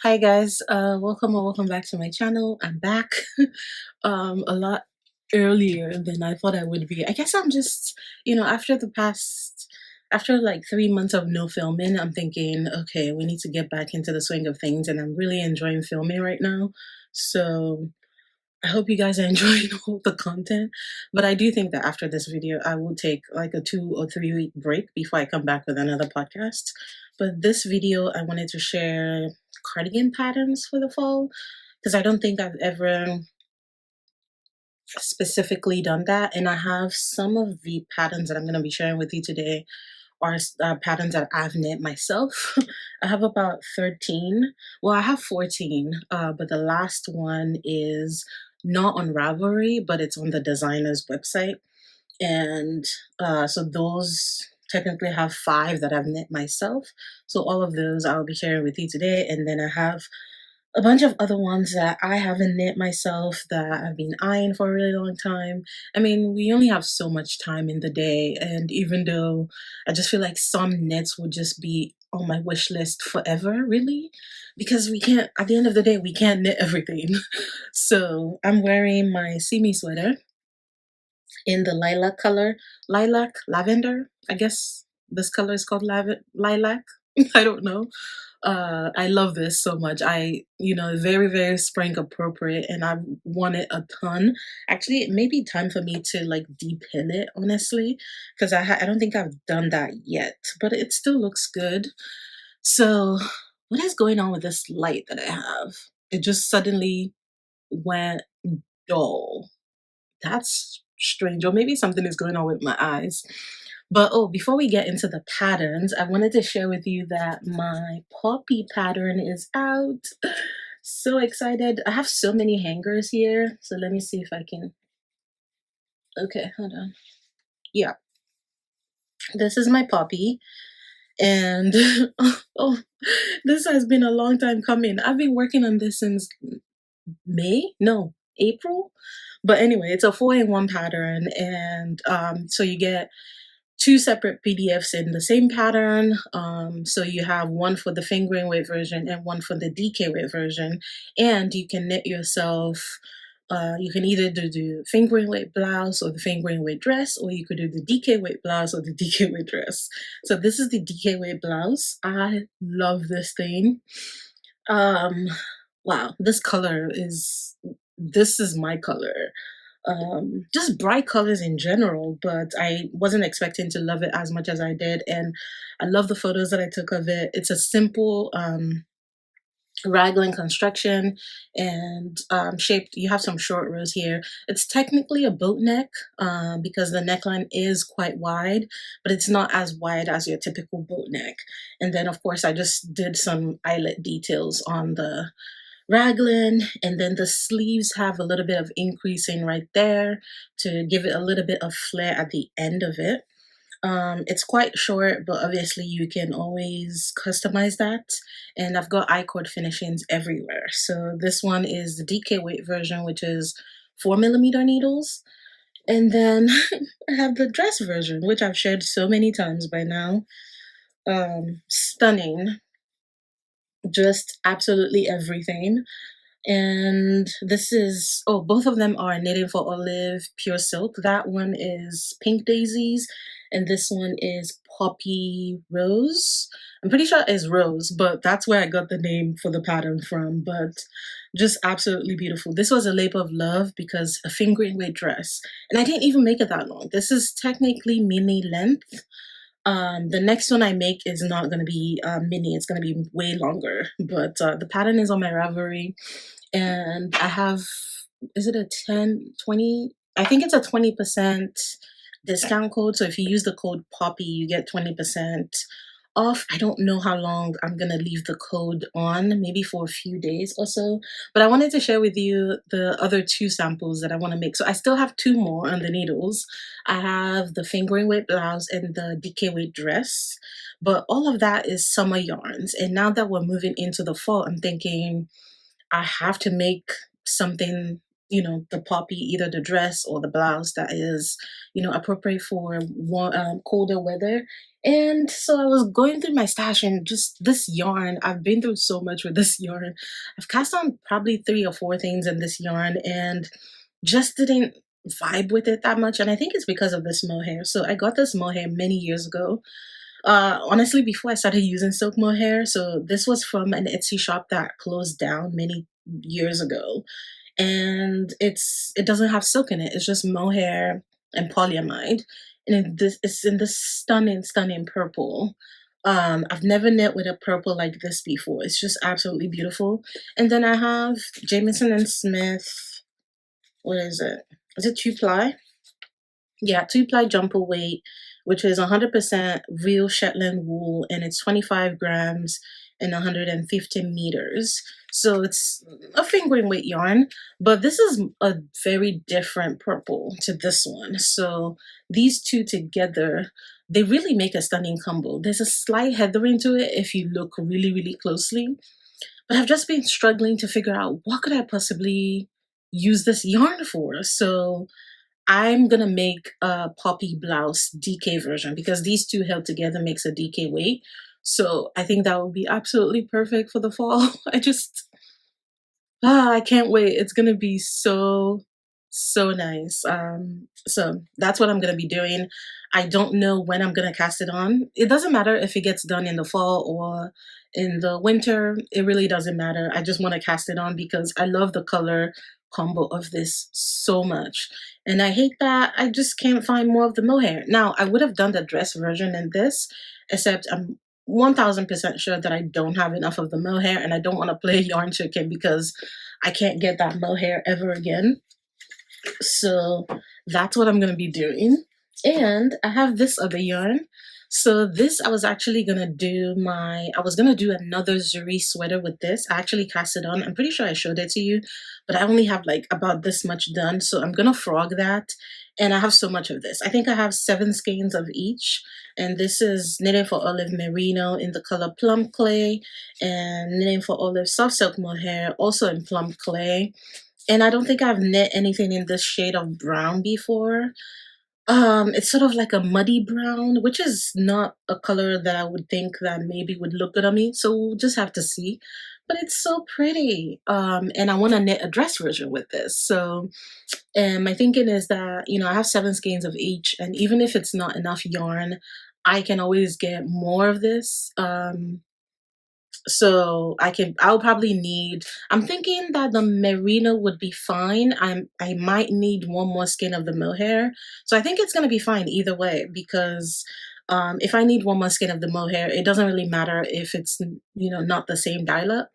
Hi guys, welcome or welcome back to my channel. I'm back a lot earlier than I thought I would be. I guess I'm just, after like 3 months of no filming, I'm thinking, okay, we need to get back into the swing of things, and I'm really enjoying filming right now. So I hope you guys are enjoying all the content. But I do think that after this video, I will take like a 2 or 3 week break before I come back with another podcast. But this video, I wanted to share cardigan patterns for the fall because I don't think I've ever specifically done that. And I have some of the patterns that I'm going to be sharing with you today are patterns that I've knit myself. I have about 13. Well, I have 14, but the last one is not on Ravelry, but it's on the designer's website. And so those technically have 5 that I've knit myself. So all of those I'll be sharing with you today. And then I have a bunch of other ones that I haven't knit myself that I've been eyeing for a really long time. I mean, we only have so much time in the day, and even though I just feel like some knits would just be on my wish list forever, really, because we can't, at the end of the day, we can't knit everything. So I'm wearing my simi sweater in the lilac color, lavender, I guess this color is called lilac. I don't know. I love this so much. Very, very spring appropriate, and I want it a ton. Actually, it may be time for me to like depin it, honestly, because I don't think I've done that yet, but it still looks good. So, what is going on with this light that I have? It just suddenly went dull. That's strange, or maybe something is going on with my eyes. But oh, before we get into the patterns, I wanted to share with you that my poppy pattern is out. So excited. I have so many hangers here. So let me see if I can. Okay, hold on. Yeah, this is my poppy. And oh, this has been a long time coming. I've been working on this since May? No, April. But anyway, it's a 4-in-1 pattern. And so you get 2 separate PDFs in the same pattern. So you have one for the fingering weight version and one for the DK weight version. And you can knit yourself, you can either do the fingering weight blouse or the fingering weight dress, or you could do the DK weight blouse or the DK weight dress. So this is the DK weight blouse. I love this thing. Wow, this is my color. Just bright colors in general, but I wasn't expecting to love it as much as I did, and I love the photos that I took of it. It's a simple raglan construction, and shaped. You have some short rows here. It's technically a boat neck because the neckline is quite wide, but it's not as wide as your typical boat neck. And then of course I just did some eyelet details on the raglan, and then the sleeves have a little bit of increasing right there to give it a little bit of flair at the end of it. It's quite short, but obviously you can always customize that. And I've got I-cord finishings everywhere. So this one is the DK weight version, which is 4mm needles. And then I have the dress version, which I've shared so many times by now. Stunning. Just absolutely everything. And this is, oh, both of them are knitting for Olive Pure Silk. That one is Pink Daisies, and this one is Poppy Rose. I'm pretty sure it's Rose, but that's where I got the name for the pattern from. But just absolutely beautiful. This was a labor of love because a fingering weight dress, and I didn't even make it that long. This is technically mini length. The next one I make is not going to be mini, it's going to be way longer, but the pattern is on my Ravelry, and I have, is it a 10, 20? I think it's a 20% discount code. So if you use the code POPPY, you get 20% off. I don't know how long I'm going to leave the code on, maybe for a few days or so. But I wanted to share with you the other 2 samples that I want to make. So I still have 2 more on the needles. I have the fingering weight blouse and the DK weight dress. But all of that is summer yarns. And now that we're moving into the fall, I'm thinking I have to make something the poppy, either the dress or the blouse that is, appropriate for colder weather. And so I was going through my stash and just this yarn, I've been through so much with this yarn. I've cast on probably three or four things in this yarn and just didn't vibe with it that much. And I think it's because of this mohair. So I got this mohair many years ago, honestly, before I started using silk mohair. So this was from an Etsy shop that closed down many years ago, and it doesn't have silk in it. It's just mohair and polyamide, and it's in this stunning purple. I've never knit with a purple like this before. It's just absolutely beautiful. And then I have Jamieson and Smith. What is it? Is it two ply? Yeah, two-ply jumper weight, which is 100% real Shetland wool, and it's 25 grams and 150 meters. So it's a fingering weight yarn, but this is a very different purple to this one. So these two together, they really make a stunning combo. There's a slight heathering to it if you look really closely, but I've just been struggling to figure out what could I possibly use this yarn for. So I'm gonna make a poppy blouse DK version because these two held together makes a DK weight. So I think that would be absolutely perfect for the fall. I can't wait. It's gonna be so nice. So that's what I'm gonna be doing. I don't know when I'm gonna cast it on. It doesn't matter if it gets done in the fall or in the winter. It really doesn't matter. I just want to cast it on because I love the color combo of this so much. And I hate that I just can't find more of the mohair. Now, I would have done the dress version in this, except I'm 1000% sure that I don't have enough of the mohair and I don't want to play yarn chicken because I can't get that mohair ever again. So that's what I'm going to be doing. And I have this other yarn. So this, I was actually going to do I was going to do another Zuri sweater with this. I actually cast it on. I'm pretty sure I showed it to you, but I only have like about this much done. So I'm going to frog that. And I have so much of this. I think I have 7 skeins of each. And this is Knitting for Olive Merino in the color Plum Clay, and Knitting for Olive Soft Silk Mohair also in Plum Clay. And I don't think I've knit anything in this shade of brown before. It's sort of like a muddy brown, which is not a color that I would think that maybe would look good on me. So we'll just have to see. But it's so pretty. And I want to knit a dress version with this. So, and my thinking is that, I have 7 skeins of each, and even if it's not enough yarn, I can always get more of this. So I'll probably need, I'm thinking that the merino would be fine. I might need one more skein of the mohair. So I think it's gonna be fine either way because if I need one more skein of the mohair, it doesn't really matter if it's not the same dye up.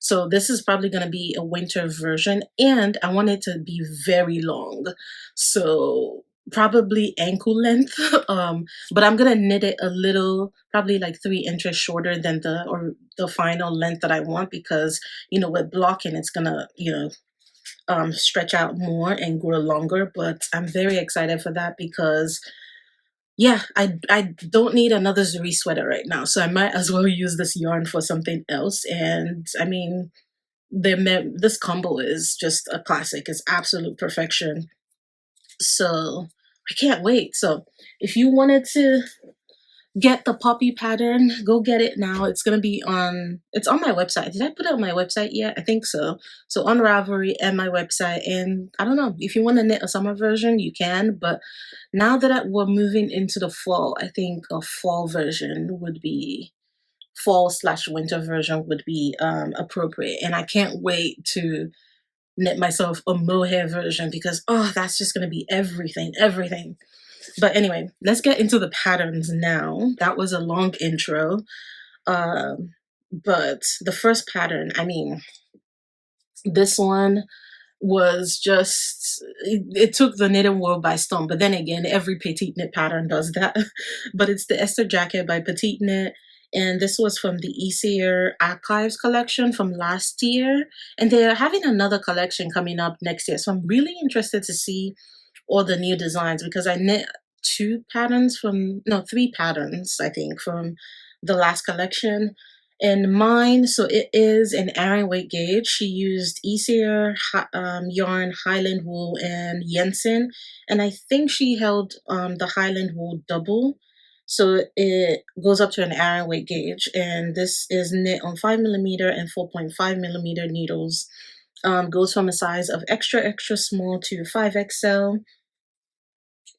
So this is probably gonna be a winter version, and I want it to be very long. So probably ankle length. But I'm gonna knit it a little, probably like 3 inches shorter than the final length that I want because with blocking it's gonna stretch out more and grow longer. But I'm very excited for that because yeah, I don't need another Zuri sweater right now, so I might as well use this yarn for something else. And I mean, this combo is just a classic. It's absolute perfection. So I can't wait. So if you wanted to get the poppy pattern, go get it now. It's on my website. Did I put it on my website yet? I think so. So on Ravelry and my website. And I don't know, if you want to knit a summer version, you can. But now that we're moving into the fall, I think a fall/winter version would be appropriate. And I can't wait to knit myself a mohair version because that's just gonna be everything. But anyway, let's get into the patterns now. That was a long intro. But the first pattern, I mean, this one was just, it took the knitting world by storm. But then again, every petiteknit pattern does that. But it's the Esther Jacket by petiteknit. And this was from the Easier Archives collection from last year. And they're having another collection coming up next year. So I'm really interested to see all the new designs because I knit 3 patterns, I think, from the last collection. And mine, so it is an Aran weight gauge. She used Easier yarn, Highland wool, and Jensen. And I think she held the Highland wool double. So it goes up to an Aran weight gauge. And this is knit on 5mm and 4.5mm needles. Goes from a size of extra, extra small to 5XL,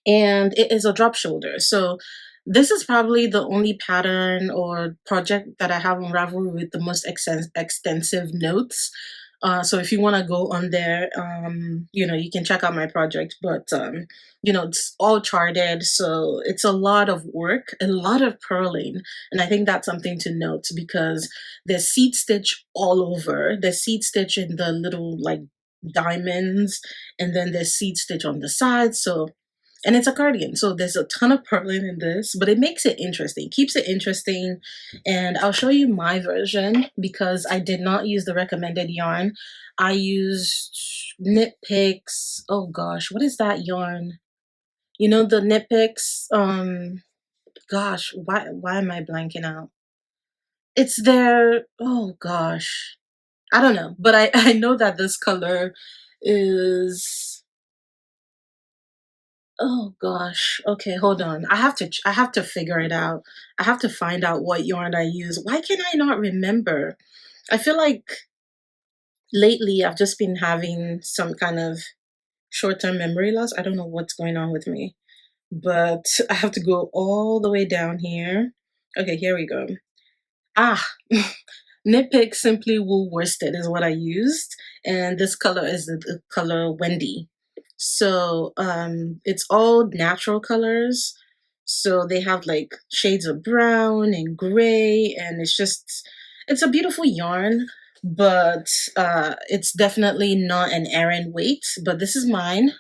and it is a drop shoulder. So this is probably the only pattern or project that I have on Ravelry with the most extensive notes. So if you want to go on there, you can check out my project, but it's all charted. So it's a lot of work, a lot of purling. And I think that's something to note because there's seed stitch all over. There's seed stitch in the little like diamonds, and then there's seed stitch on the sides. So, and it's a cardigan, so there's a ton of purling in this, but it makes it interesting, keeps it interesting. And I'll show you my version because I did not use the recommended yarn. I used Knit Picks. Oh gosh, what is that yarn? You know, the Knit Picks. Gosh, why am I blanking out? It's their, oh gosh, I don't know, but I know that this color is, oh gosh. Okay, hold on. I have to figure it out. I have to find out what yarn I use. Why can I not remember? I feel like lately I've just been having some kind of short-term memory loss. I don't know what's going on with me, but I have to go all the way down here. Okay, here we go. Ah, Nitpick Simply Wool Worsted is what I used, and this color is the color Wendy. So it's all natural colors. So they have like shades of brown and gray, and it's a beautiful yarn, but it's definitely not an Aran weight. But this is mine.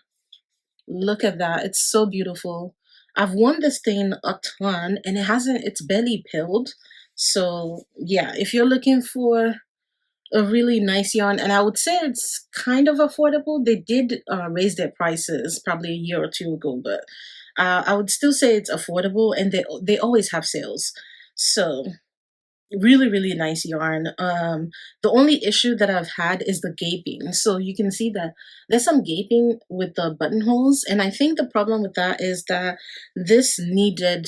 Look at that. It's so beautiful. I've worn this thing a ton and it's barely pilled. So yeah, if you're looking for a really nice yarn, and I would say it's kind of affordable. They did raise their prices probably a year or two ago, but I would still say it's affordable, and they always have sales. So really, really nice yarn. The only issue that I've had is the gaping. So you can see that there's some gaping with the buttonholes, and I think the problem with that is that this needed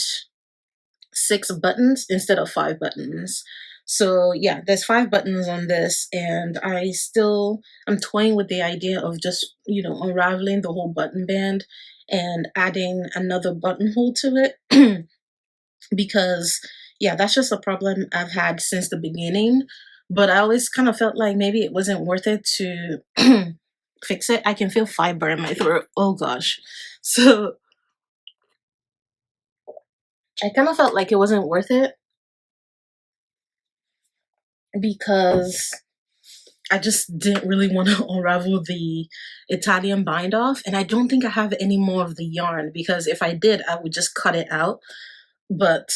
6 buttons instead of 5 buttons. So yeah, there's 5 buttons on this, and I'm toying with the idea of just unraveling the whole button band and adding another buttonhole to it. Because yeah, that's just a problem I've had since the beginning. But I always kind of felt like maybe it wasn't worth it to fix it. I can feel fiber in my throat. Oh gosh. So I kind of felt like it wasn't worth it because I just didn't really want to unravel the Italian bind off. And I don't think I have any more of the yarn, because if I did, I would just cut it out. But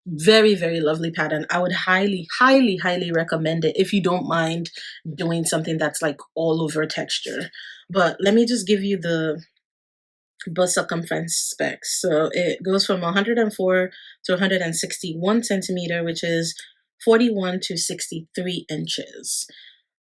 very, very lovely pattern. I would highly, highly, highly recommend it if you don't mind doing something that's like all over texture. But let me just give you the bust circumference specs. So it goes from 104 to 161 centimeter, which is 41 to 63 inches.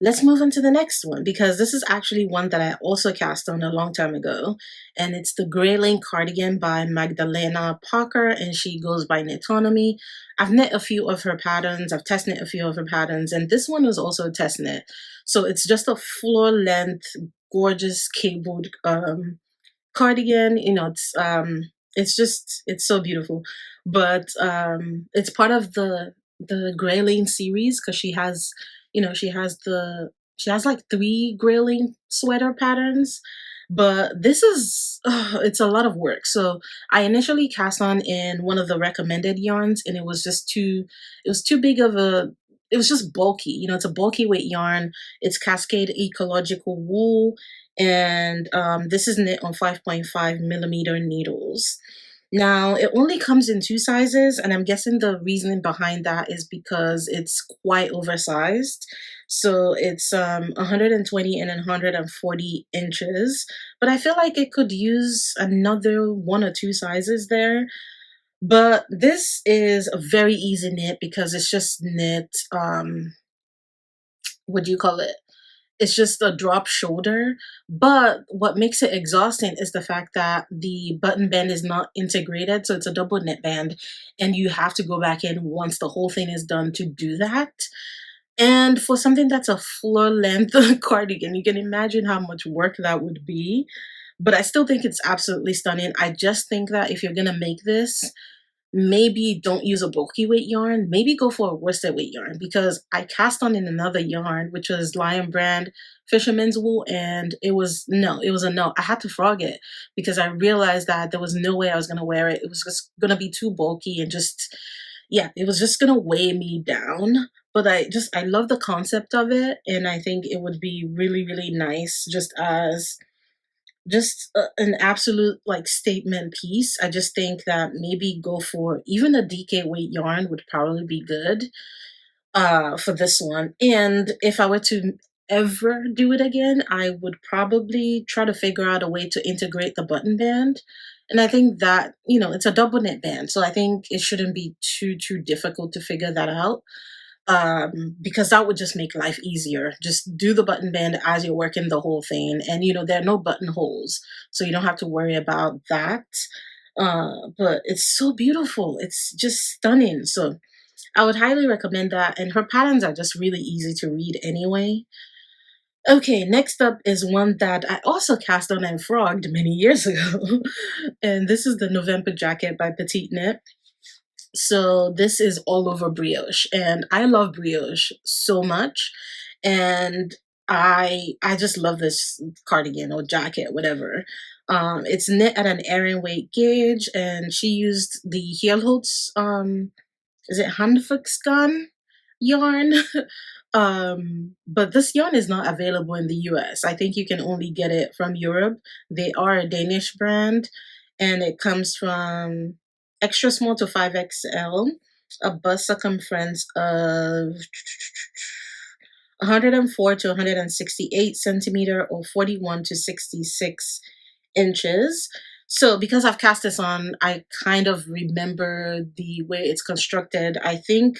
Let's move on to the next one, because this is actually one that I also cast on a long time ago, and it's the Grayling Cardigan by Magdalena Parker, and she goes by Knitonomy. I've knit a few of her patterns, I've test knit a few of her patterns, and this one was also a test knit. So it's just a floor length, gorgeous cabled cardigan. It's so beautiful. But it's part of the Grayling series, because she has like 3 Grayling sweater patterns. But this is it's a lot of work. So I initially cast on in one of the recommended yarns, and it was too big of a, it was just bulky. It's a bulky weight yarn. It's Cascade Ecological Wool, and this is knit on 5.5mm needles. Now, it only comes in 2 sizes, and I'm guessing the reasoning behind that is because it's quite oversized. So it's 120 and 140 inches, but I feel like it could use another 1 or 2 sizes there. But this is a very easy knit because it's just knit, what do you call it? It's just a drop shoulder. But what makes it exhausting is the fact that the button band is not integrated. So it's a double knit band, and you have to go back in once the whole thing is done to do that. And for something that's a floor length cardigan, you can imagine how much work that would be. But I still think it's absolutely stunning. I just think that if you're going to make this, maybe don't use a bulky weight yarn. Maybe go for a worsted weight yarn, because I cast on in another yarn, which was Lion Brand Fisherman's Wool, and it was no, it was a no. I had to frog it because I realized that there was no way I was gonna wear it. It was just gonna be too bulky and just, yeah, it was just gonna weigh me down. But I love the concept of it, and I think it would be really, really nice just as an absolute like statement piece. I just think that maybe go for even a DK weight yarn would probably be good for this one. And if I were to ever do it again, I would probably try to figure out a way to integrate the button band. And I think that, it's a double knit band, so I think it shouldn't be too difficult to figure that out, because that would just make life easier. Just do the button band as you're working the whole thing, and there are no buttonholes, so you don't have to worry about that. But it's so beautiful. It's just stunning. So I would highly recommend that. And her patterns are just really easy to read anyway. Okay, next up is one that I also cast on and frogged many years ago. And this is the November Jacket by petiteknit. So this is all over brioche, and I love brioche so much. And I just love this cardigan or jacket, whatever. It's knit at an Aran weight gauge, and she used the Heelholtz, is it Handfuksgarn yarn? But this yarn is not available in the US. I think you can only get it from Europe. They are a Danish brand, and it comes from extra small to 5XL, a bust circumference of 104 to 168 centimeter, or 41 to 66 inches. So because I've cast this on, I kind of remember the way it's constructed. I think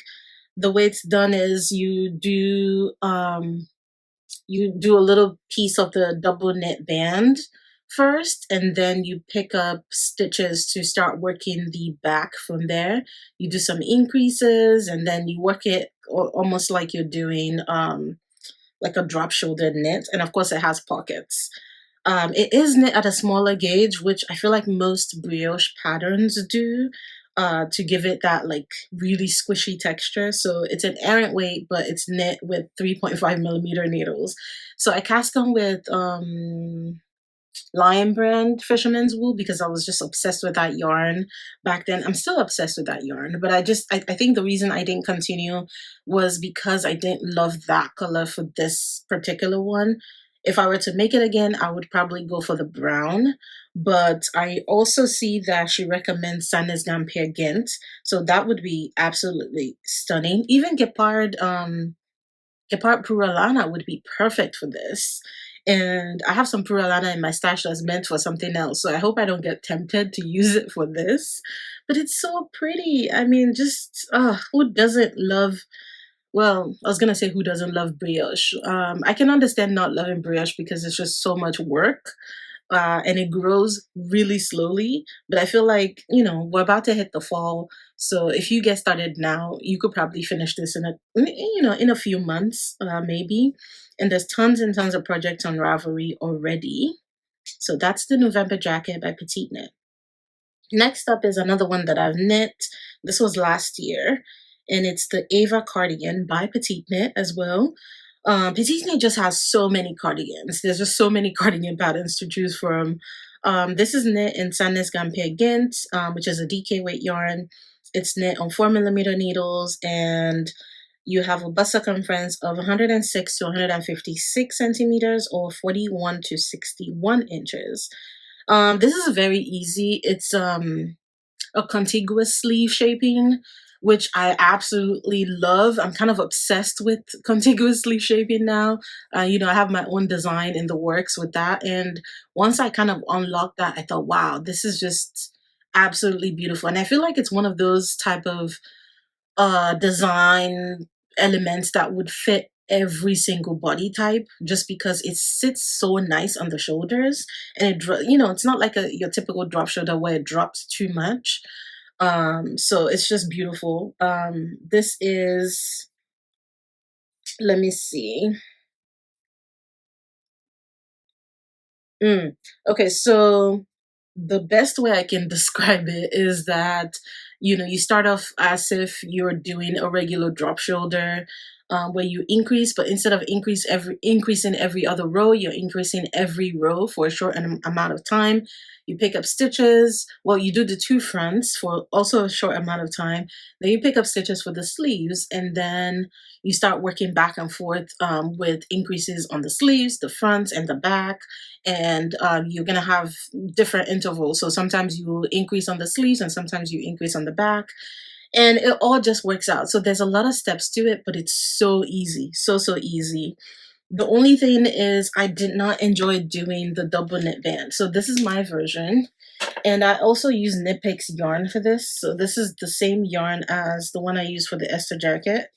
the way it's done is you do a little piece of the double knit band first, and then you pick up stitches to start working the back from there. You do some increases, and then you work it almost like you're doing like a drop shoulder knit, and of course it has pockets. It is knit at a smaller gauge, which I feel like most brioche patterns do, to give it that like really squishy texture. So it's an errant weight, but it's knit with 3.5 millimeter needles. So I cast on with Lion Brand Fisherman's Wool because I was just obsessed with that yarn back then. I'm still obsessed with that yarn, but I think the reason I didn't continue was because I didn't love that color for this particular one. If I were to make it again, I would probably go for the brown. But I also see that she recommends Sandnes Gamper Ghent, so that would be absolutely stunning. Even Gepard Puralana would be perfect for this. And I have some Puralana in my stash that's meant for something else, so I hope I don't get tempted to use it for this. But it's so pretty. I mean, just who doesn't love? Well, I was gonna say who doesn't love brioche. I can understand not loving brioche because it's just so much work, and it grows really slowly. But I feel like we're about to hit the fall, so if you get started now, you could probably finish this in a few months, maybe. And there's tons and tons of projects on Ravelry already. So that's the November Jacket by petiteknit. Next up is another one that I've knit. This was last year, and it's the Eva Cardigan by petiteknit as well. petiteknit just has so many cardigans. There's just so many cardigan patterns to choose from. This is knit in Sandnes Gamper Ghent, which is a DK weight yarn. It's knit on 4 millimeter needles, and you have a bust circumference of 106 to 156 centimeters, or 41 to 61 inches. This is very easy. It's a contiguous sleeve shaping, which I absolutely love. I'm kind of obsessed with contiguous sleeve shaping now. I have my own design in the works with that. And once I kind of unlocked that, I thought, wow, this is just absolutely beautiful. And I feel like it's one of those type of design elements that would fit every single body type, just because it sits so nice on the shoulders, and it's not like your typical drop shoulder where it drops too much. So it's just beautiful. This is, let me see. Mm. Okay, so the best way I can describe it is that, you start off as if you're doing a regular drop shoulder, where you increase, but instead of increasing every other row, you're increasing every row for a short amount of time. You pick up stitches. Well, you do the two fronts for also a short amount of time. Then you pick up stitches for the sleeves, and then you start working back and forth, with increases on the sleeves, the fronts, and the back. And you're going to have different intervals. So sometimes you increase on the sleeves and sometimes you increase on the back. And it all just works out. So there's a lot of steps to it, but it's so easy. So, so easy. The only thing is I did not enjoy doing the double knit band. So this is my version. And I also use Knit Picks yarn for this. So this is the same yarn as the one I use for the Esther Jacket.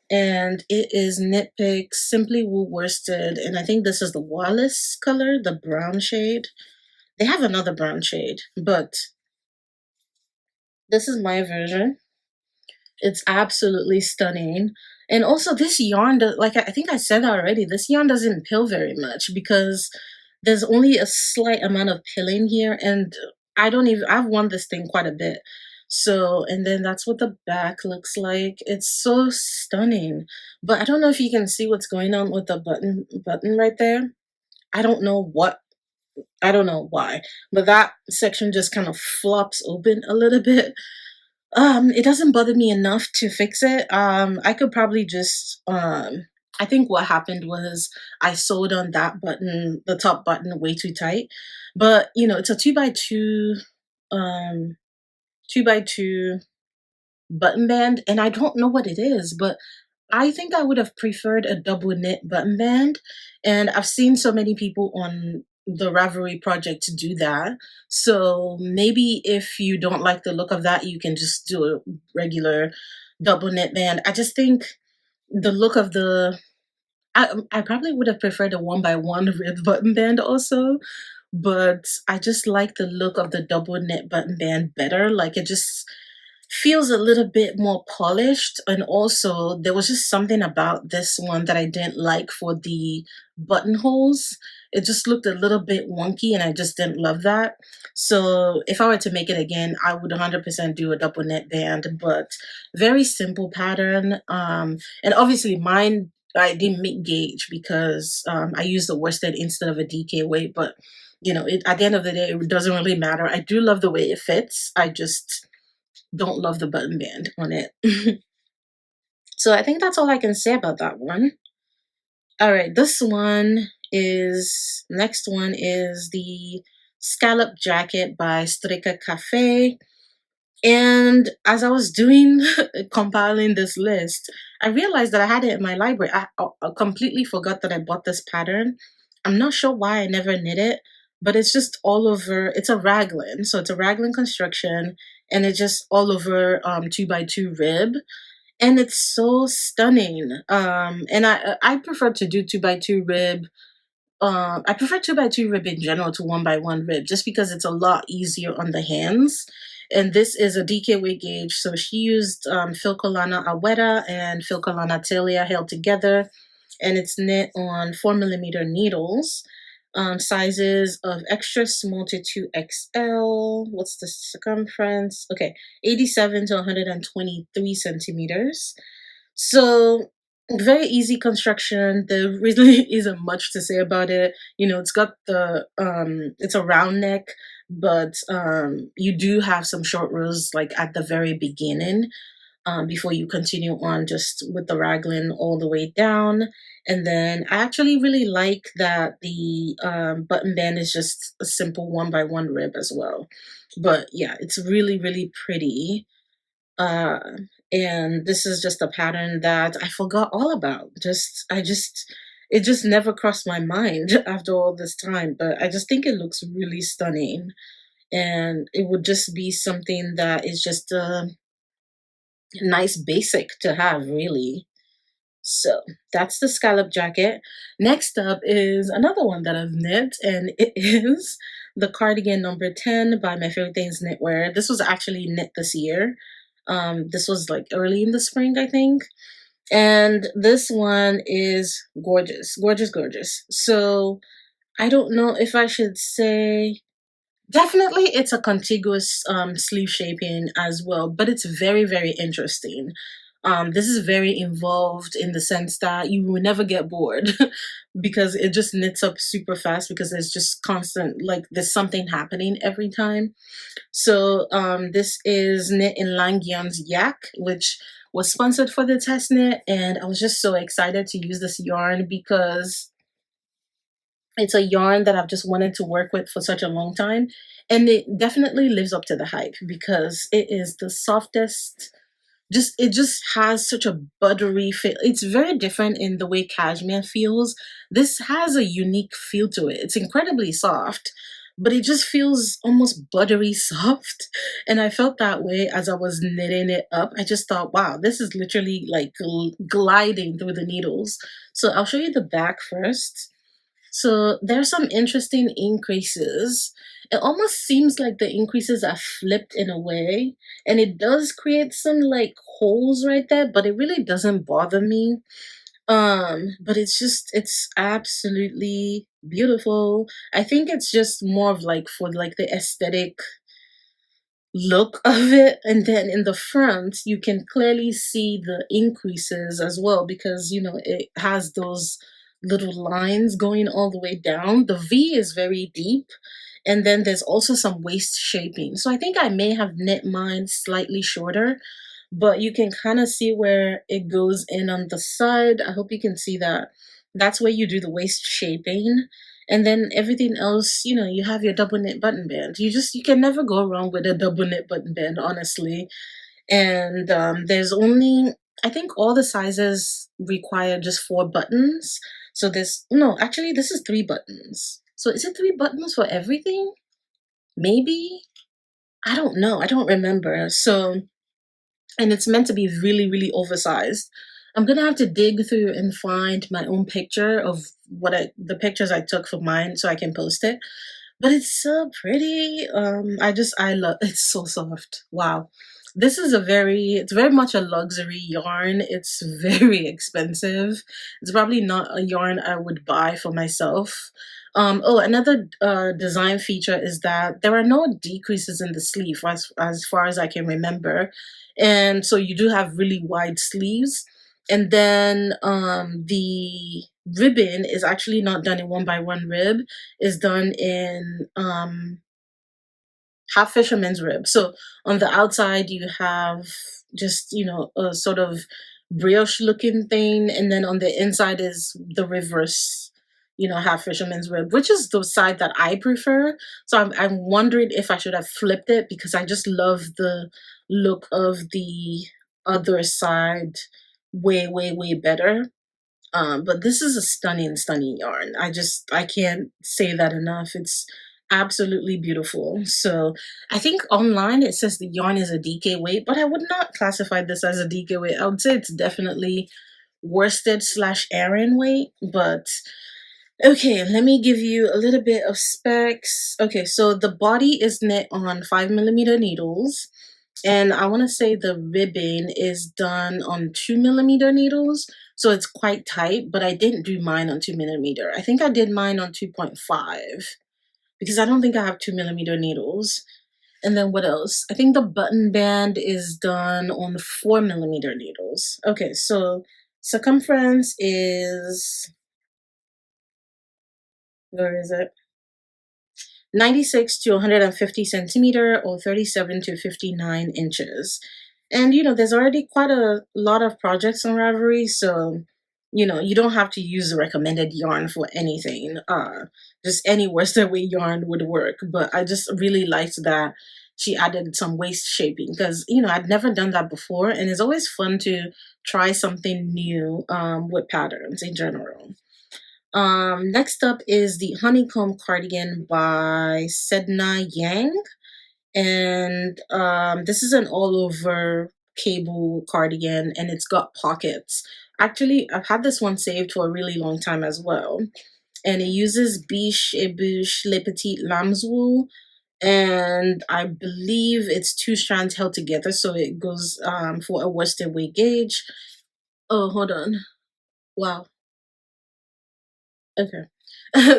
And it is Knit Picks Simply Wool Worsted. And I think this is the Wallace color, the brown shade. They have another brown shade, but this is my version. It's absolutely stunning. And also this yarn, like I think I said that already, this yarn doesn't pill very much because there's only a slight amount of pilling here. And I've worn this thing quite a bit. So, and then that's what the back looks like. It's so stunning. But I don't know if you can see what's going on with the button right there. I don't know what, I don't know why, but that section just kind of flops open a little bit. It doesn't bother me enough to fix it. I could probably just I think what happened was I sewed on that button, the top button, way too tight. But it's a 2x2 um 2x2 button band, and I don't know what it is, but I think I would have preferred a double knit button band. And I've seen so many people on the Ravelry project to do that. So maybe if you don't like the look of that, you can just do a regular double knit band. I just think the look of I probably would have preferred a 1x1 rib button band also, but I just like the look of the double knit button band better. Like, it just feels a little bit more polished. And also there was just something about this one that I didn't like for the buttonholes. It just looked a little bit wonky and I just didn't love that. So if I were to make it again, I would 100% do a double knit band. But very simple pattern. And obviously mine, I didn't make gauge because I used the worsted instead of a DK weight. But at the end of the day, it doesn't really matter. I do love the way it fits. I just don't love the button band on it. So I think that's all I can say about that one. All right, next one is the Scallop Jacket by Strika Cafe. And as I was doing compiling this list, I realized that I had it in my library. I completely forgot that I bought this pattern. I'm not sure why I never knit it, but it's just all over. It's a raglan, so it's a raglan construction, and it's just all over 2x2 rib, and it's so stunning. And I prefer to do 2x2 rib. I prefer 2x2 rib in general to 1x1 rib just because it's a lot easier on the hands. And this is a DK weight gauge. So she used Filcolana Aweta and Filcolana Talia held together. And it's knit on 4mm needles. Sizes of extra small to 2XL. What's the circumference? Okay, 87 to 123 centimeters. So very easy construction. There really isn't much to say about it. It's got it's a round neck, but you do have some short rows like at the very beginning, before you continue on just with the raglan all the way down. And then I actually really like that the button band is just a simple 1x1 rib as well. But yeah, it's really, really pretty. Uh, and this is just a pattern that I forgot all about. It just never crossed my mind after all this time. But I just think it looks really stunning. and it would just be something that is just a nice basic to have, really. So that's the scallop jacket. Next up is another one that I've knit, and it is the cardigan number 10 by My Favorite Things Knitwear. This was actually knit this year. This was like early in the spring, I think. And this one is gorgeous, gorgeous, gorgeous. So I don't know if I should say, definitely it's a contiguous sleeve shaping as well, but it's very, very interesting. This is very involved in the sense that you will never get bored because it just knits up super fast because there's just constant, like, there's something happening every time. So this is knit in Langyon's Yak, which was sponsored for the test knit, and I was just so excited to use this yarn because it's a yarn that I've just wanted to work with for such a long time, and it definitely lives up to the hype because it is the softest. Just it just has such a buttery feel. It's very different in the way cashmere feels. This has a unique feel to it. It's incredibly soft, but it just feels almost buttery soft. And I felt that way as I was knitting it up. I just thought, wow, this is literally like gliding through the needles. So I'll show you the back first. So there's some interesting increases. It almost seems like the increases are flipped in a way, and it does create some like holes right there, but it really doesn't bother me. But it's absolutely beautiful. I think it's just more of like for like the aesthetic look of it, and then in the front you can clearly see the increases as well because it has those little lines going all the way down. The V is very deep, and then there's also some waist shaping, so I think I may have knit mine slightly shorter, but you can kind of see where it goes in on the side. I hope you can see that. That's where you do the waist shaping. And then everything else, you have your double knit button band. You can never go wrong with a double knit button band, honestly. And there's only, I think all the sizes require just 4 buttons. So there's, no, actually, this is 3 buttons. So is it 3 buttons for everything? Maybe? I don't know. I don't remember. So, and it's meant to be really, really oversized. I'm gonna have to dig through and find my own picture of the pictures I took for mine so I can post it. But it's so pretty. I love it's so soft. Wow. It's very much a luxury yarn. It's very expensive. It's probably not a yarn I would buy for myself. Oh, another design feature is that there are no decreases in the sleeve as far as I can remember. And so you do have really wide sleeves. And then the ribbon is actually not done in 1 by 1 rib, is done in half fisherman's rib. So on the outside you have just a sort of brioche looking thing, and then on the inside is the reverse, half fisherman's rib, which is the side that I prefer. So I'm wondering if I should have flipped it because I just love the look of the other side way, way, way better. But this is a stunning, stunning yarn. I can't say that enough. It's absolutely beautiful. So I think online it says the yarn is a DK weight, but I would not classify this as a DK weight. I would say it's definitely worsted/Aran weight, but okay, let me give you a little bit of specs. Okay, so the body is knit on 5mm needles. And I want to say the ribbing is done on 2mm needles. So it's quite tight, but I didn't do mine on 2mm. I think I did mine on 2.5 because I don't think I have 2mm needles. And then what else? I think the button band is done on 4mm needles. Okay, so circumference is, where is it? 96 to 150 centimeter or 37 to 59 inches. And there's already quite a lot of projects on Ravelry, so you don't have to use the recommended yarn for anything. Just any worsted weight yarn would work. But I just really liked that she added some waist shaping because I'd never done that before, and it's always fun to try something new with patterns in general. Next up is the Honeycomb Cardigan by Sedna Yang. And this is an all over cable cardigan, and it's got pockets. Actually, I've had this one saved for a really long time as well. And it uses biche et bouche le petit lamb's wool, and I believe it's two strands held together, so it goes for a worsted weight gauge. Oh, hold on. Wow. Okay.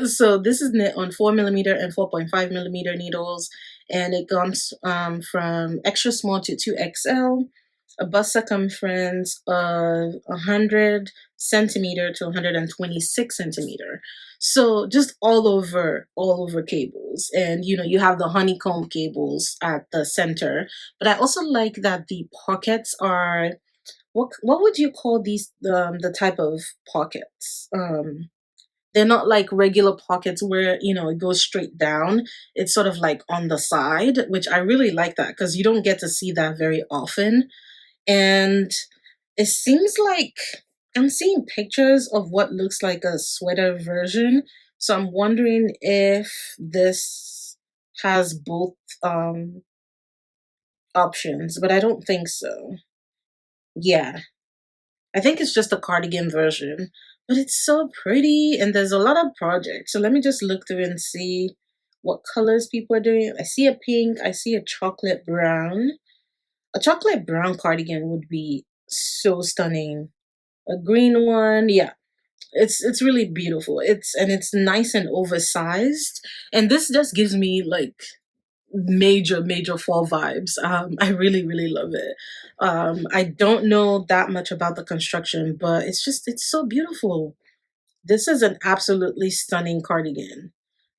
So this is knit on 4 millimeter and 4.5 millimeter needles, and it comes from extra small to 2XL, a bust circumference of 100 centimeter to 126 centimeter. So just all over cables, and you have the honeycomb cables at the center. But I also like that the pockets are, what would you call these, the type of pockets? They're not like regular pockets where, it goes straight down. It's sort of like on the side, which I really like that because you don't get to see that very often. And it seems like I'm seeing pictures of what looks like a sweater version. So I'm wondering if this has both options, but I don't think so. Yeah, I think it's just a cardigan version, but it's so pretty and there's a lot of projects. So let me just look through and see what colors people are doing. I see a pink, I see a chocolate brown. A chocolate brown cardigan would be so stunning. A green one, yeah. It's really beautiful. It's nice and oversized. And this just gives me like major fall vibes. I really love it. I don't know that much about the construction, but it's so beautiful. This is an absolutely stunning cardigan.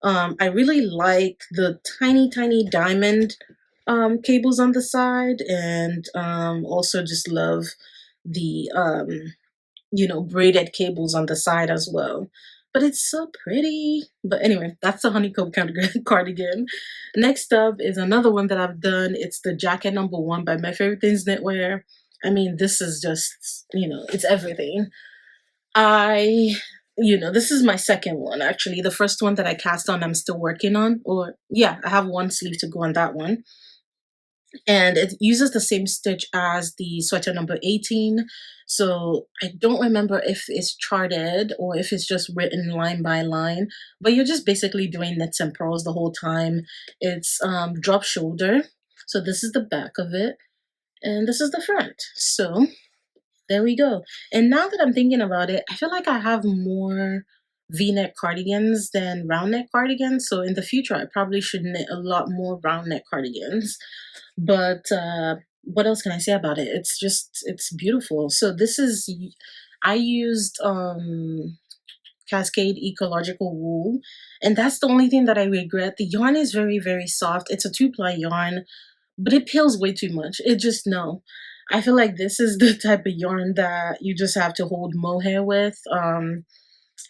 I really like the tiny diamond cables on the side, and also just love the braided cables on the side as well. But it's so pretty. But anyway, that's the honeycomb cardigan. Next up is another one that I've done. It's the jacket number one by My Favorite Things Knitwear. I mean, this is just, it's everything. This is my second one actually. The first one that I cast on, I'm still working on. Or, yeah, I have one sleeve to go on that one, and it uses the same stitch as the sweater number 18. So I don't remember if it's charted or if it's just written line by line, but you're just basically doing knits and purls the whole time. It's drop shoulder. So this is the back of it, and this is the front. So there we go. And now that I'm thinking about it, I feel like I have more V-neck cardigans than round neck cardigans. So in the future, I probably should knit a lot more round neck cardigans. But what else can I say about it? It's beautiful. So I used Cascade ecological wool, and that's the only thing that I regret. The yarn is very soft. It's a 2-ply yarn, but it peels way too much. It just, no. I feel like this is the type of yarn that you just have to hold mohair with.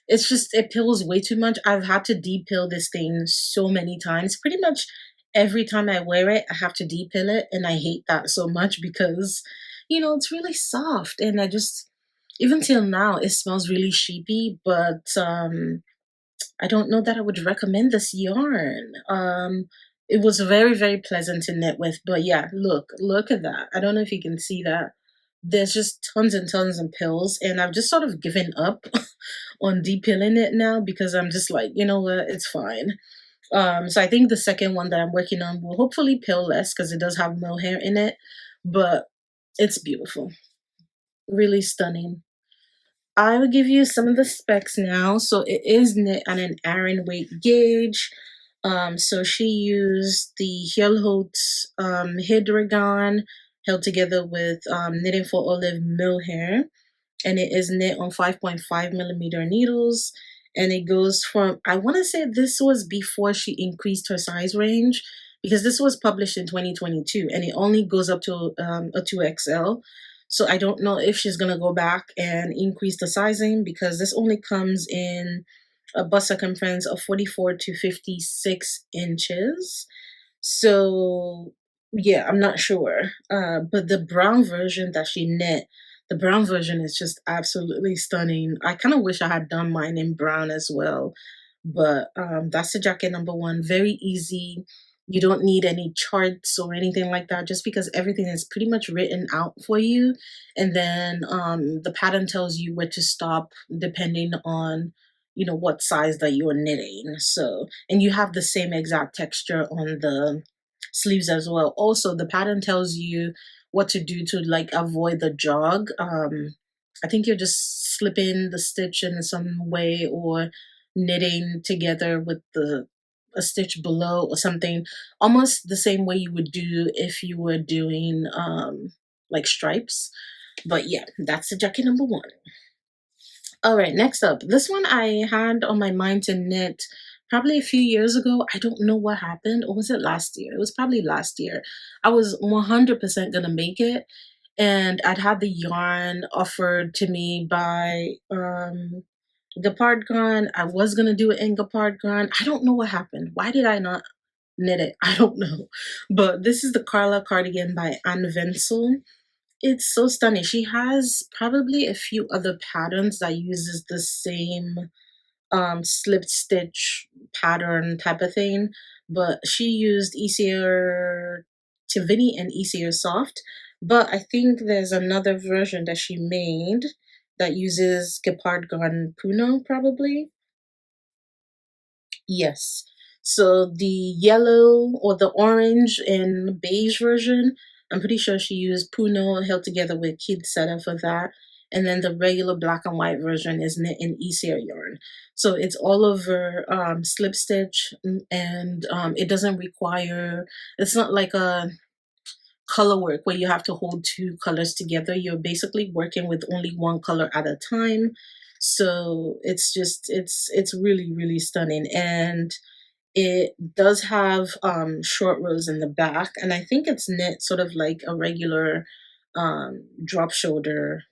It peels way too much. I've had to de-peel this thing so many times. Pretty much every time I wear it, I have to de-peel it, and I hate that so much because, it's really soft, and even till now, it smells really sheepy, but I don't know that I would recommend this yarn. It was very pleasant to knit with, but yeah, look at that. I don't know if you can see that. There's just tons and tons of pills, and I've just sort of given up on depilling it now because I'm just like, you know what, it's fine. So I think the second one that I'm working on will hopefully pill less because it does have mohair in it, but it's beautiful, really stunning. I will give you some of the specs now. So it is knit on an Aran weight gauge. So she used the Hjelholt Hydragon held together with Knitting for Olive mohair, and it is knit on 5.5 millimeter needles. And it goes from, I want to say this was before she increased her size range, because this was published in 2022 and it only goes up to a 2XL. So I don't know if she's going to go back and increase the sizing, because this only comes in a bust circumference of 44 to 56 inches. So yeah, I'm not sure. But the brown version that she knit, the brown version is just absolutely stunning. I kind of wish I had done mine in brown as well. But that's the jacket number one. Very easy, You don't need any charts or anything like that, just because everything is pretty much written out for you. And then the pattern tells you where to stop depending on, what size that you're knitting. So, and you have the same exact texture on the sleeves as well. Also, the pattern tells you what to do to like avoid the jog. I think you're just slipping the stitch in some way or knitting together with the a stitch below or something, almost the same way you would do if you were doing like stripes. But yeah, that's the jacket number one. All right, next up. This one I had on my mind to knit probably a few years ago. I don't know what happened. Or was it last year? It was probably last year. I was 100% going to make it. And I'd had the yarn offered to me by Gapardgan. I was going to do it in Gapardgan. I don't know what happened. Why did I not knit it? I don't know. But this is the Karla Cardigan by Anne Wenzel. It's so stunning. She has probably a few other patterns that uses the same slip stitch pattern type of thing, but she used Easier Tivini and Easier Soft. But I think there's another version that she made that uses Gepard Puno probably. Yes. So the yellow or the orange and beige version, I'm pretty sure she used Puno held together with Kid Seta for that. And then the regular black and white version is knit in Easier yarn. So it's all over slip stitch, and it doesn't require, it's not like a color work where you have to hold two colors together. You're basically working with only one color at a time. So it's really, really stunning. And it does have short rows in the back, and I think it's knit sort of like a regular drop shoulder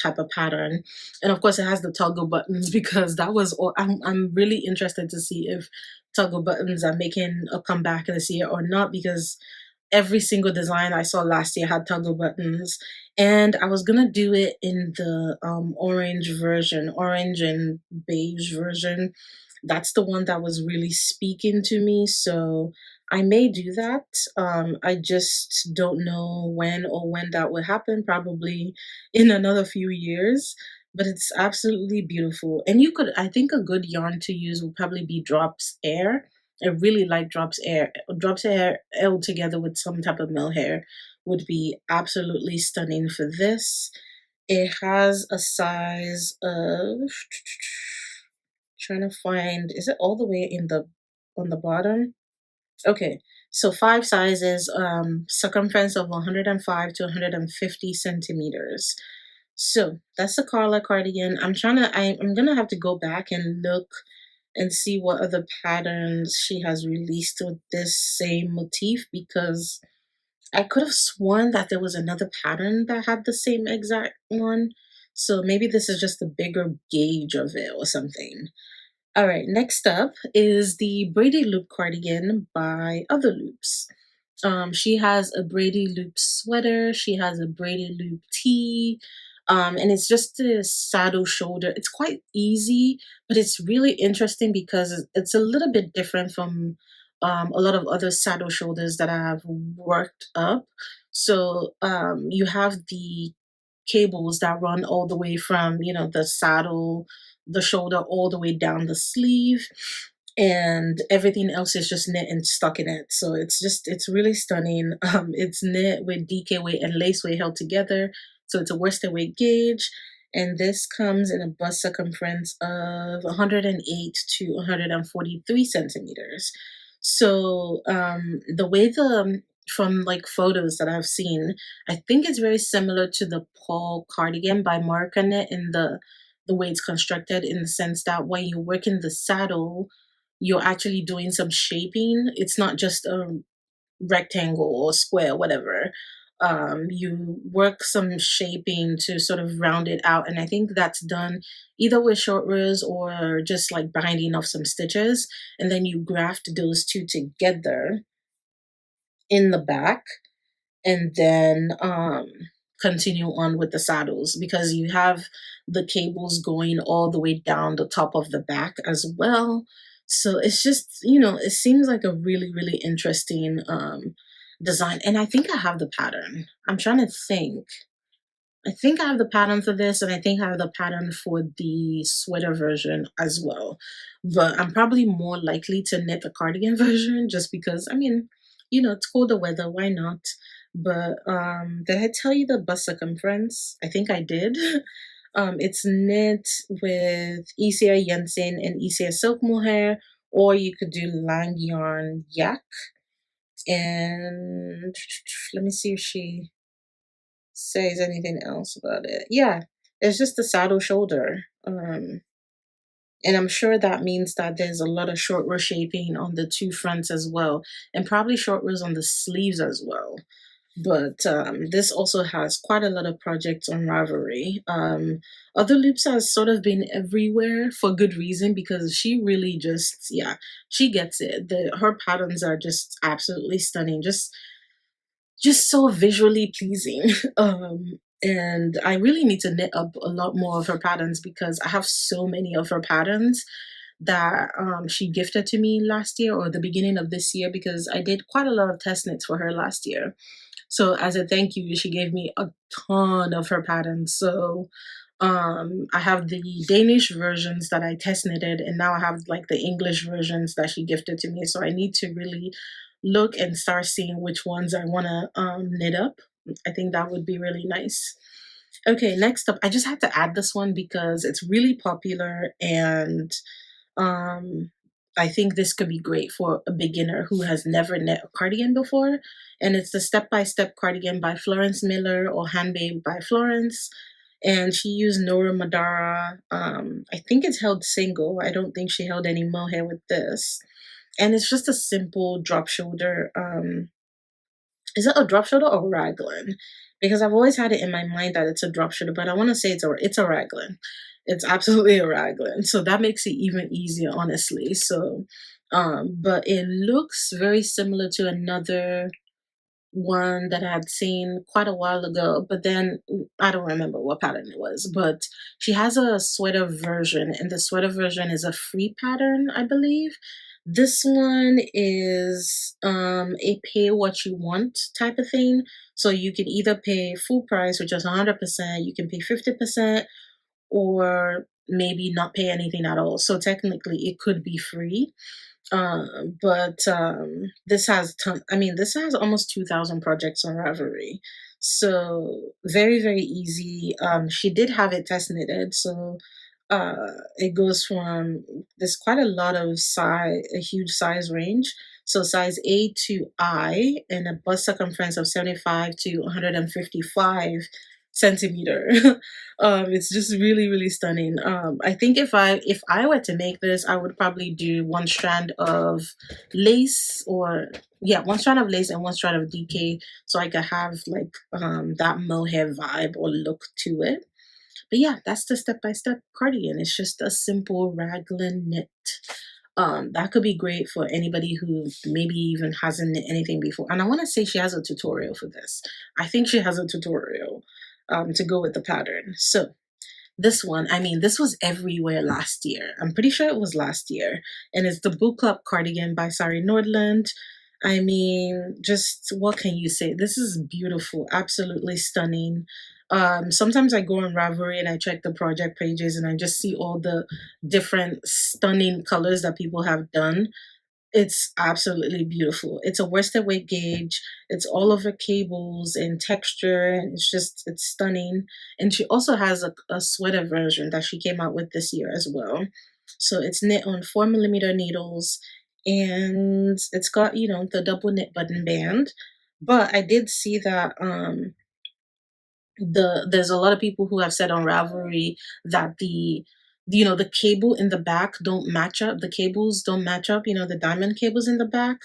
type of pattern. And of course, it has the toggle buttons because that was all. I'm really interested to see if toggle buttons are making a comeback this year or not, because every single design I saw last year had toggle buttons, and I was gonna do it in the orange version, orange and beige version. That's the one that was really speaking to me, so I may do that. I just don't know when that will happen. Probably in another few years. But it's absolutely beautiful, and you could. I think a good yarn to use would probably be Drops Air. I really like Drops Air. Drops Air held together with some type of mill hair would be absolutely stunning for this. It has a size of, trying to find, is it all the way in the on the bottom? Okay, so five sizes, circumference of 105 to 150 centimeters. So that's the Karla cardigan. I'm gonna have to go back and look and see what other patterns she has released with this same motif, because I could have sworn that there was another pattern that had the same exact one. So maybe this is just a bigger gauge of it or something. All right, next up is the Braidy Loop cardigan by Other Loops. She has a Braidy Loop sweater, she has a Braidy Loop tee, and it's just a saddle shoulder. It's quite easy, but it's really interesting because it's a little bit different from a lot of other saddle shoulders that I have worked up. So you have the cables that run all the way from, the saddle, the shoulder, all the way down the sleeve, and everything else is just knit and stuck in it. So it's really stunning. It's knit with DK weight and lace weight held together, so it's a worsted weight gauge, and this comes in a bust circumference of 108 to 143 centimeters. So the way from like photos that I've seen, I think it's very similar to the Paul cardigan by Marcanet in the way it's constructed, in the sense that when you work in the saddle, you're actually doing some shaping. It's not just a rectangle or square, whatever. You work some shaping to sort of round it out, and I think that's done either with short rows or just like binding of some stitches, and then you graft those two together in the back, and then continue on with the saddles, because you have the cables going all the way down the top of the back as well. So it's just, you know, it seems like a really, really interesting design. And I think I have the pattern. I'm trying to think. I think I have the pattern for this, and I think I have the pattern for the sweater version as well. But I'm probably more likely to knit the cardigan version just because, I mean, you know, it's colder weather, why not? But did I tell you the bust circumference? I think I did. It's knit with Easier Jensen and Easier Silk Mohair, or you could do Lang Yarn Yak. And let me see if she says anything else about it. Yeah, it's just the saddle shoulder. And I'm sure that means that there's a lot of short row shaping on the two fronts as well, and probably short rows on the sleeves as well. But this also has quite a lot of projects on Ravelry. Other Loops has sort of been everywhere for good reason because she really just, yeah, she gets it. Her patterns are just absolutely stunning. Just so visually pleasing. And I really need to knit up a lot more of her patterns because I have so many of her patterns that she gifted to me last year or the beginning of this year because I did quite a lot of test knits for her last year. So as a thank you, she gave me a ton of her patterns. So I have the Danish versions that I test knitted, and now I have like the English versions that she gifted to me. So I need to really look and start seeing which ones I want to knit up. I think that would be really nice. Okay, next up, I just had to add this one because it's really popular and um, I think this could be great for a beginner who has never knit a cardigan before. And it's the Step by Step Cardigan by Florence Miller or Handmade by Florence. And she used Nora Madara. I think it's held single. I don't think she held any mohair with this. And it's just a simple drop shoulder. Is it a drop shoulder or raglan? Because I've always had it in my mind that it's a drop shoulder, but I want to say it's a raglan. It's absolutely a raglan. So that makes it even easier, honestly. So, but it looks very similar to another one that I had seen quite a while ago, but then I don't remember what pattern it was. But she has a sweater version, and the sweater version is a free pattern, I believe. This one is a pay what you want type of thing. So you can either pay full price, which is 100%, you can pay 50%, or maybe not pay anything at all. So technically it could be free. But this has this has almost 2,000 projects on Ravelry. So very, very easy. She did have it test knitted, so it goes from, there's quite a lot of a huge size range. So size A to I, and a bust circumference of 75 to 155 centimeter. It's just really, really stunning. I think if I were to make this, I would probably do one strand of lace, or yeah, one strand of lace and one strand of DK, so I could have like that mohair vibe or look to it. But yeah, that's the Step by Step cardigan. It's just a simple raglan knit. That could be great for anybody who maybe even hasn't knit anything before. And I want to say she has a tutorial for this. I think she has a tutorial to go with the pattern. So this one, this was everywhere last year. I'm pretty sure it was last year. And it's the Boot Club Cardigan by Sari Nordland. Just what can you say? This is beautiful, absolutely stunning. Sometimes I go on Ravelry and I check the project pages and I just see all the different stunning colors that people have done. It's absolutely beautiful. It's a worsted weight gauge. It's all over cables and texture, and it's stunning. And she also has a sweater version that she came out with this year as well. So it's knit on 4mm needles, and it's got, the double knit button band. But I did see that there's a lot of people who have said on Ravelry that the cable in the back don't match up. The cables don't match up, the diamond cables in the back.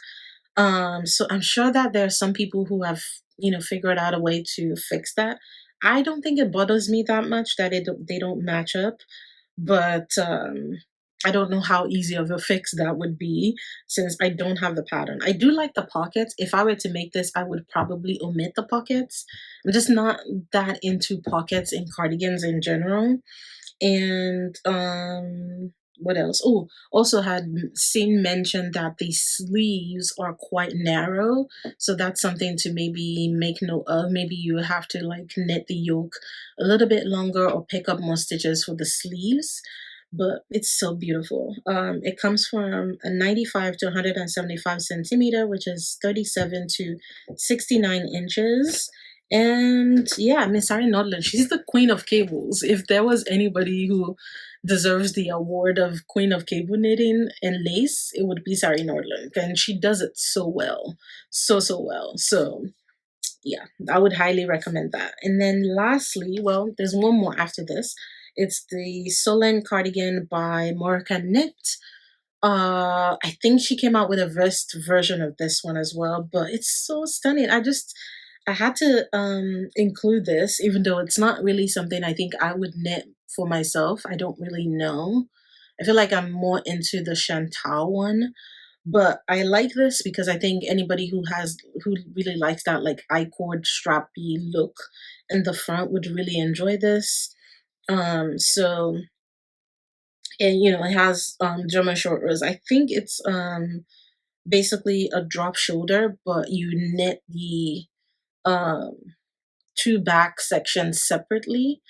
So I'm sure that there are some people who have, figured out a way to fix that. I don't think it bothers me that much that they don't match up, but I don't know how easy of a fix that would be since I don't have the pattern. I do like the pockets. If I were to make this, I would probably omit the pockets. I'm just not that into pockets in cardigans in general. And what else? Oh, also had seen mentioned that the sleeves are quite narrow, so that's something to maybe make note of. Maybe you have to like knit the yoke a little bit longer or pick up more stitches for the sleeves. But it's so beautiful. It comes from a 95 to 175 centimeter, which is 37 to 69 inches. And yeah, I mean, Sarah Nordland, she's the queen of cables. If there was anybody who deserves the award of queen of cable knitting and lace, it would be Sarah Nordland. And she does it so well. So well. So yeah, I would highly recommend that. And then lastly, well, there's one more after this. It's the Solen Cardigan by Morika Knit. I think she came out with a vest version of this one as well, but it's so stunning. I had to include this, even though it's not really something I think I would knit for myself. I don't really know. I feel like I'm more into the Chantal one, but I like this because I think anybody who really likes that like I-cord strappy look in the front would really enjoy this. So and it has German short rows. I think it's basically a drop shoulder, but you knit the um two back sections separately.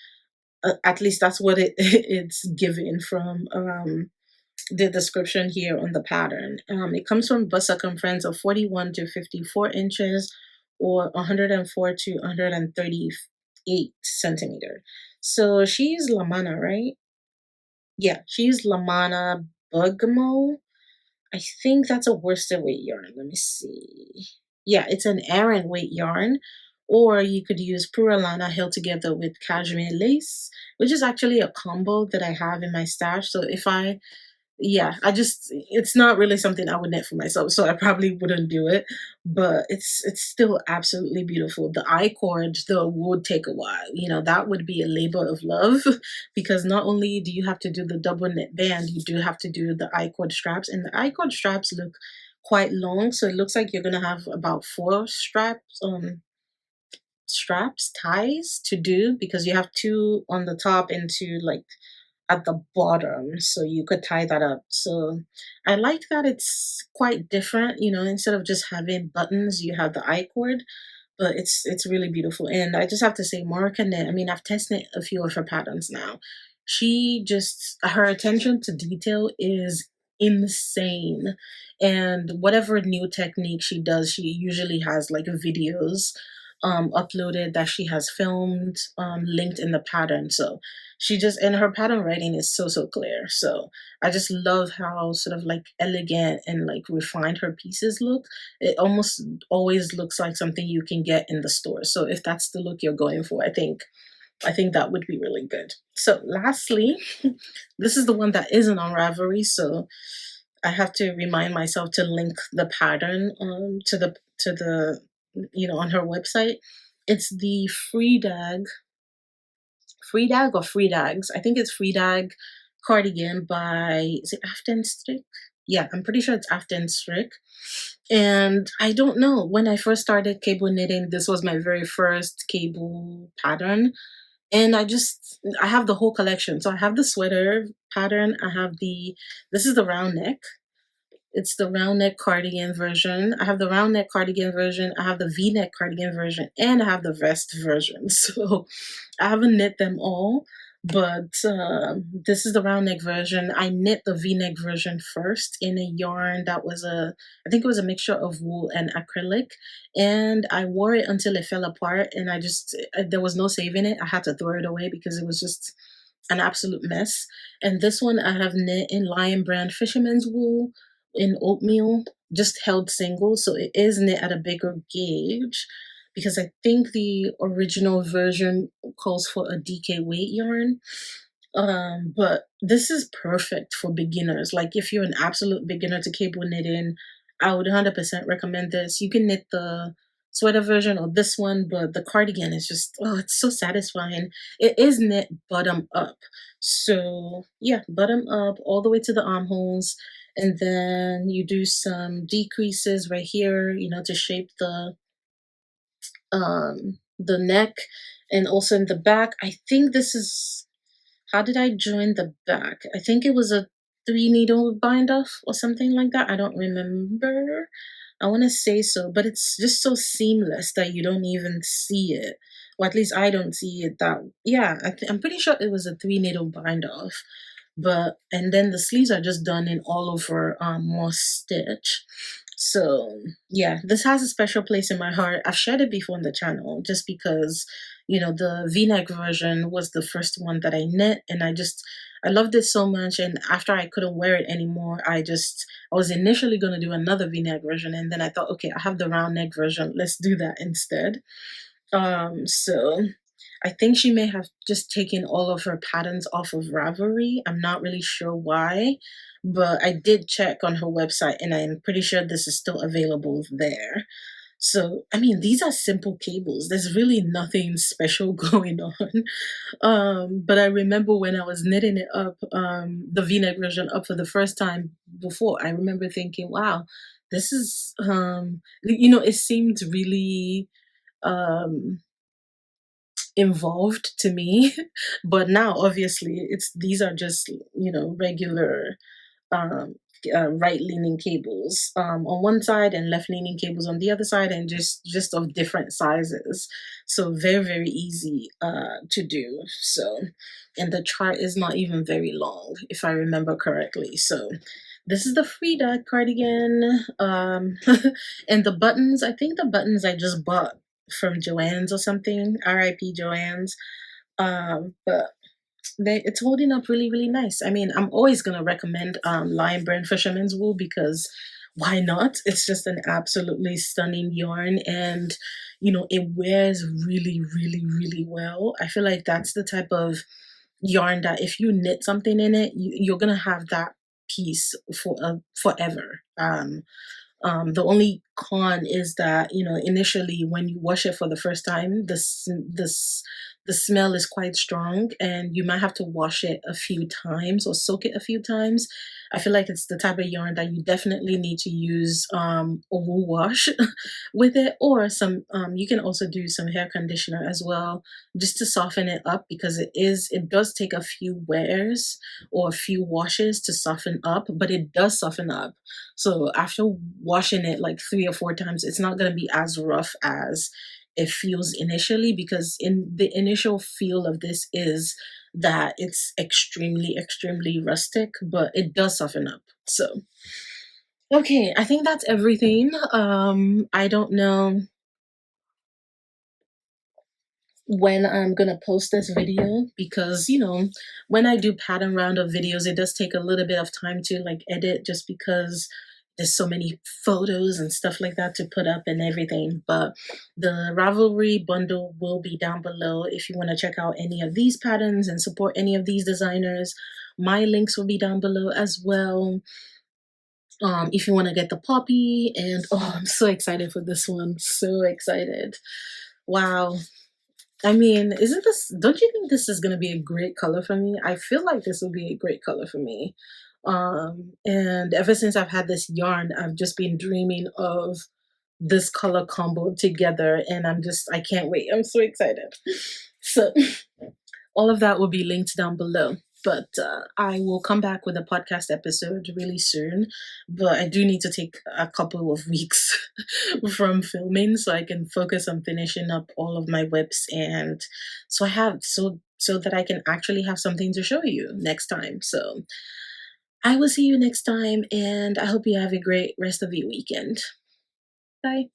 At least that's what it's given from the description here on the pattern. It comes from bust circumference of 41 to 54 inches or 104 to 138 centimeter. So she's Lamana, right? Yeah, she's Lamana Bugmo. I think that's a worsted weight yarn. Let me see. Yeah, it's an Aran weight yarn. Or you could use Puralana held together with cashmere lace, which is actually a combo that I have in my stash. So if I yeah, it's not really something I would knit for myself, so I probably wouldn't do it. But it's still absolutely beautiful. The I cord though would take a while. That would be a labor of love because not only do you have to do the double knit band, you do have to do the I cord straps, and the I cord straps look quite long, so it looks like you're gonna have about four straps ties to do because you have two on the top and two like at the bottom, so you could tie that up. So I like that it's quite different. Instead of just having buttons, you have the I cord, but it's really beautiful. And I just have to say, Marika Knit, I mean, I've tested a few of her patterns now. She just her attention to detail is insane, and whatever new technique she does, she usually has like videos uploaded that she has filmed, linked in the pattern. So she just and her pattern writing is so clear. So I just love how sort of like elegant and like refined her pieces look. It almost always looks like something you can get in the store. So if that's the look you're going for, I think that would be really good. So lastly, this is the one that isn't on Ravelry, so I have to remind myself to link the pattern to the on her website. It's the Fridag or Fridags. I think it's Fridag Cardigan by, is it Afton Strick? Yeah, I'm pretty sure it's Afton Strick. And I don't know, when I first started cable knitting, this was my very first cable pattern. And I have the whole collection. So I have the sweater pattern. This is the round neck. It's the round neck cardigan version. I have the round neck cardigan version. I have the V-neck cardigan version, and I have the vest version. So I haven't knit them all, but this is the round neck version. I knit the V-neck version first in a yarn I think it was a mixture of wool and acrylic, and I wore it until it fell apart, and there was no saving it. I had to throw it away because it was just an absolute mess. And this one I have knit in Lion Brand Fisherman's Wool in oatmeal, just held single, so it is knit at a bigger gauge because I think the original version calls for a DK weight yarn. But this is perfect for beginners. Like if you're an absolute beginner to cable knitting, I would 100% recommend this. You can knit the sweater version or this one, but the cardigan is just, oh, it's so satisfying. It is knit bottom up. So yeah, bottom up all the way to the armholes. And then you do some decreases right here, to shape the neck, and also in the back. I think this is, how did I join the back? I think it was three needle bind off or something like that. I don't remember. I want to say so, but it's just so seamless that you don't even see it. Or at least I don't see it that. Yeah, I'm pretty sure it was a three needle bind off. But and then the sleeves are just done in all over moss stitch. So yeah, this has a special place in my heart. I've shared it before on the channel just because, the V-neck version was the first one that I knit, and I loved it so much. And after I couldn't wear it anymore, I was initially going to do another V-neck version, and then I thought, okay, I have the round neck version. Let's do that instead. So I think she may have just taken all of her patterns off of Ravelry. I'm not really sure why, but I did check on her website, and I'm pretty sure this is still available there. So, I mean, these are simple cables. There's really nothing special going on. But I remember when I was knitting it up, the V-neck version up for the first time before, I remember thinking, wow, this is, it seemed really um, involved to me. But now, obviously, these are just, regular um, right leaning cables on one side and left leaning cables on the other side, and just of different sizes, so very very easy to do. So, and the chart is not even very long if I remember correctly. So this is the Fridag cardigan, and the buttons, I think the buttons I just bought from Joann's or something, RIP Joann's. But it's holding up really really nice. I mean, I'm always gonna recommend Lion Brand Fisherman's Wool, because why not? It's just an absolutely stunning yarn, and it wears really really really well. I feel like that's the type of yarn that if you knit something in it, you're gonna have that piece for forever. The only con is that, initially when you wash it for the first time, the smell is quite strong, and you might have to wash it a few times or soak it a few times. I feel like it's the type of yarn that you definitely need to use a wool wash with it, or you can also do some hair conditioner as well, just to soften it up, because it does take a few wears or a few washes to soften up, but it does soften up. So after washing it like 3 or 4 times, it's not going to be as rough as it feels initially, because in the initial feel of this is that it's extremely extremely rustic, but it does soften up. So okay, I think that's everything. I don't know when I'm gonna post this video, because when I do pattern roundup videos, it does take a little bit of time to like edit, just because there's so many photos and stuff like that to put up and everything. But the Ravelry bundle will be down below if you want to check out any of these patterns and support any of these designers. My links will be down below as well. If you want to get the poppy, and oh, I'm so excited for this one, so excited. Wow. I mean, don't you think this is going to be a great color for me? I feel like this will be a great color for me. And ever since I've had this yarn, I've just been dreaming of this color combo together, and I can't wait. I'm so excited. So all of that will be linked down below. But I will come back with a podcast episode really soon. But I do need to take a couple of weeks from filming, so I can focus on finishing up all of my whips, and so that I can actually have something to show you next time. So I will see you next time, and I hope you have a great rest of your weekend. Bye.